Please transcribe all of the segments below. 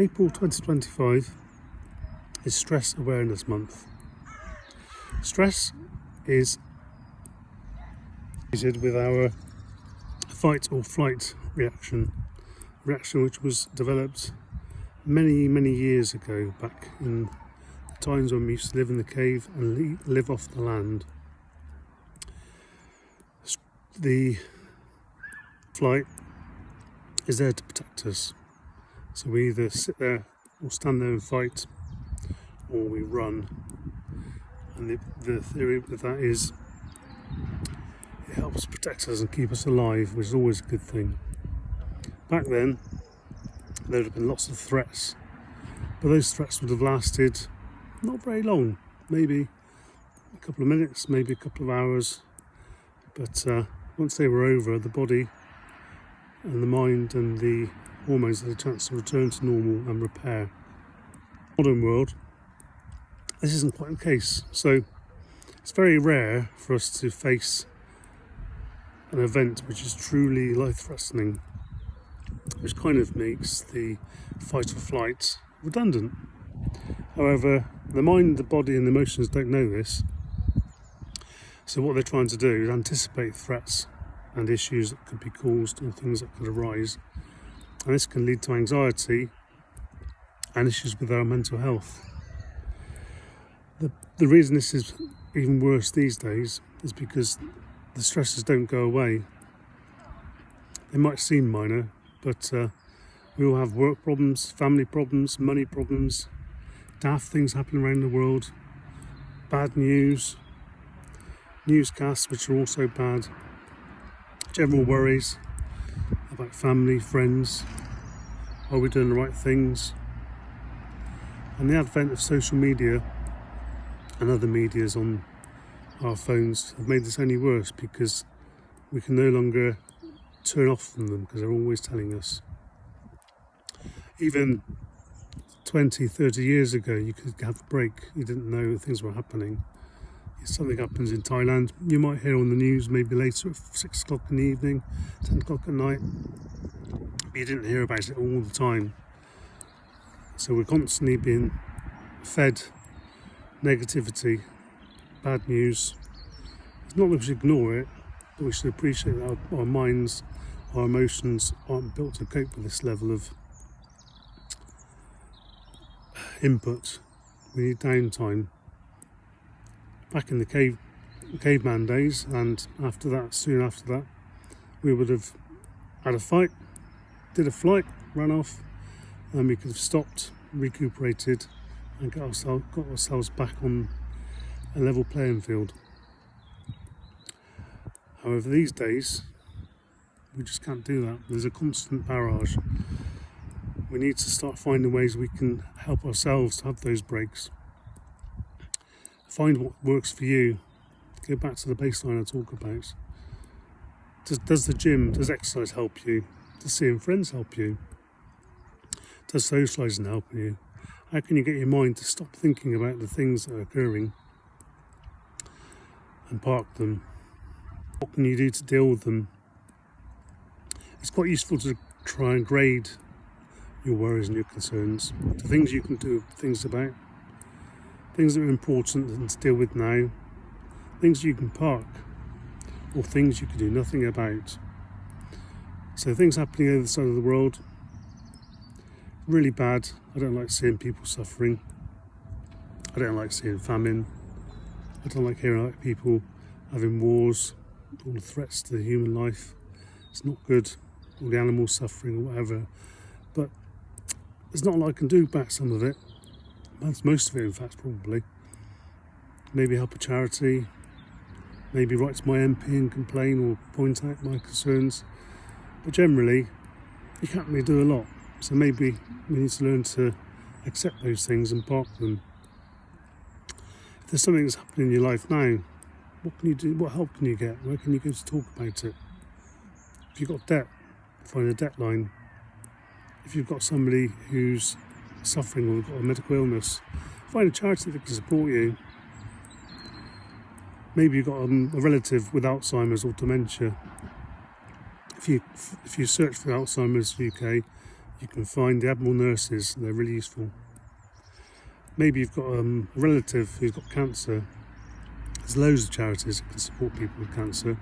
April 2025 is Stress Awareness Month. Stress is associated with our fight or flight reaction which was developed many years ago, back in the times when we used to live in the cave and live off the land. The flight is there to protect us. So we either sit there or stand there and fight, or we run. And the theory with that is it helps protect us and keep us alive, which is always a good thing. Back then, there would have been lots of threats, but those threats would have lasted not very long, maybe a couple of minutes, maybe a couple of hours. But once they were over, the body and the mind and the hormones had a chance to return to normal and repair. Modern world, this isn't quite the case. So it's very rare for us to face an event which is truly life-threatening, which kind of makes the fight or flight redundant. However, the mind, the body and the emotions don't know this. So what they're trying to do is anticipate threats and issues that could be caused and things that could arise. And this can lead to anxiety and issues with our mental health. The reason this is even worse these days is because the stresses don't go away. They might seem minor, but we all have work problems, family problems, money problems, daft things happening around the world, bad news, newscasts which are also bad, general worries about family, friends, are we doing the right things? And the advent of social media and other medias on our phones have made this only worse, because we can no longer turn off from them because they're always telling us. Even 20, 30 years ago, you could have a break, you didn't know things were happening. If something happens in Thailand, you might hear on the news maybe later at 6 o'clock in the evening, 10 o'clock at night, but you didn't hear about it all the time. So we're constantly being fed negativity, bad news. It's not that we should ignore it, but we should appreciate that our minds, our emotions aren't built to cope with this level of input. We need downtime. Back in the caveman days, and soon after that, we would have had a fight, did a flight, ran off, and we could have stopped, recuperated, and got ourselves back on a level playing field. However, these days, we just can't do that. There's a constant barrage. We need to start finding ways we can help ourselves to have those breaks. Find what works for you. Go back to the baseline I talk about. Does the gym, does exercise help you? Does seeing friends help you? Does socialising help you? How can you get your mind to stop thinking about the things that are occurring and park them? What can you do to deal with them? It's quite useful to try and grade your worries and your concerns, the things you can do things about, things that are important and to deal with now, things you can park, or things you can do nothing about. So things happening over the side of the world, really bad. I don't like seeing people suffering. I don't like seeing famine. I don't like hearing about people having wars, all the threats to the human life. It's not good. All the animals suffering or whatever. But there's not a lot I can do about some of it. Most of it, in fact, probably. Maybe help a charity, maybe write to my MP and complain or point out my concerns. But generally, you can't really do a lot. So maybe we need to learn to accept those things and park them. If there's something that's happening in your life now, what can you do? What help can you get? Where can you go to talk about it? If you've got debt, find a debt line. If you've got somebody who's suffering or got a medical illness, find a charity that can support you. Maybe you've got a relative with Alzheimer's or dementia. If you search for Alzheimer's UK, you can find the Admiral nurses, they're really useful. Maybe you've got a relative who's got cancer. There's loads of charities that can support people with cancer,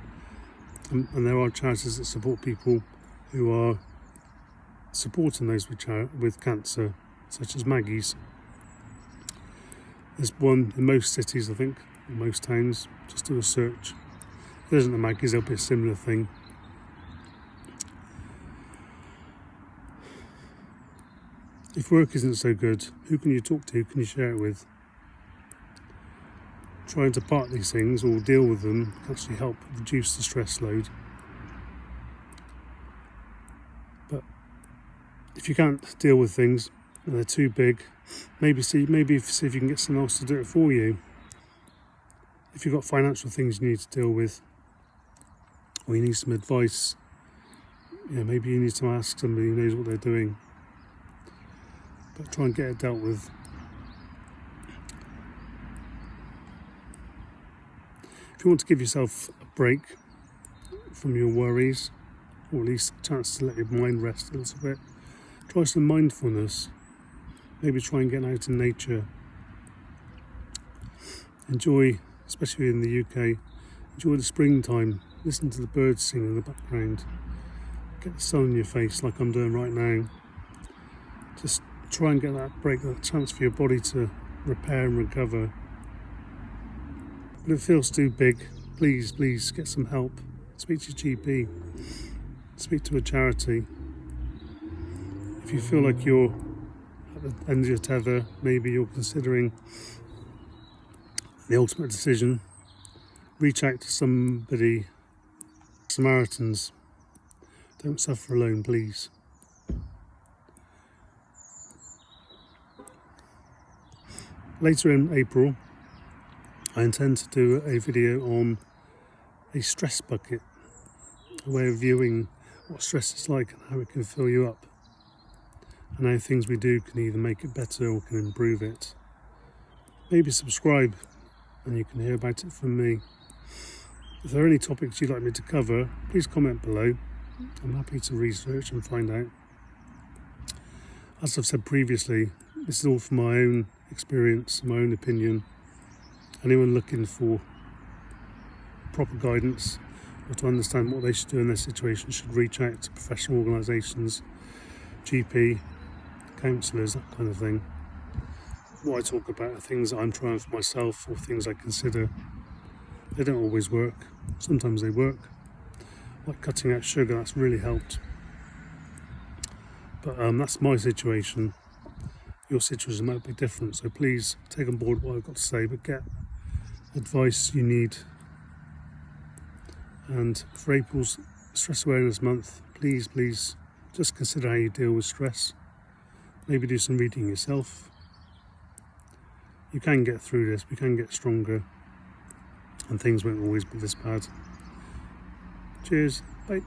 and there are charities that support people who are supporting those with cancer, such as Maggie's. There's one in most cities, I think, in most towns. Just do a search. If there isn't a Maggie's, there'll be a similar thing. If work isn't so good, who can you talk to? Who can you share it with? Trying to part these things or deal with them can actually help reduce the stress load. But if you can't deal with things and they're too big, maybe see if you can get someone else to do it for you. If you've got financial things you need to deal with, or you need some advice, maybe you need to ask somebody who knows what they're doing. But try and get it dealt with. If you want to give yourself a break from your worries, or at least a chance to let your mind rest a little bit, try some mindfulness. Maybe try and get out in nature. Enjoy, especially in the UK, enjoy the springtime. Listen to the birds sing in the background. Get the sun on your face like I'm doing right now. Just try and get that break, that chance for your body to repair and recover. If it feels too big, please get some help. Speak to your GP. Speak to a charity. If you feel like you're at the end of your tether, maybe you're considering the ultimate decision, reach out to somebody. Samaritans. Don't suffer alone, please. Later in April, I intend to do a video on a stress bucket, a way of viewing what stress is like and how it can fill you up, and how things we do can either make it better or can improve it. Maybe subscribe and you can hear about it from me. If there are any topics you'd like me to cover, please comment below. I'm happy to research and find out. As I've said previously, this is all from my own experience, my own opinion. Anyone looking for proper guidance or to understand what they should do in their situation should reach out to professional organisations, GP, counsellors, that kind of thing. What I talk about are things that I'm trying for myself or things I consider. They don't always work. Sometimes they work. Like cutting out sugar, that's really helped. But that's my situation. Your situation might be different, so please take on board what I've got to say, but get advice you need. And for April's Stress Awareness Month, please just consider how you deal with stress. Maybe do some reading yourself. You can get through this, we can get stronger, and things won't always be this bad. Cheers, bye.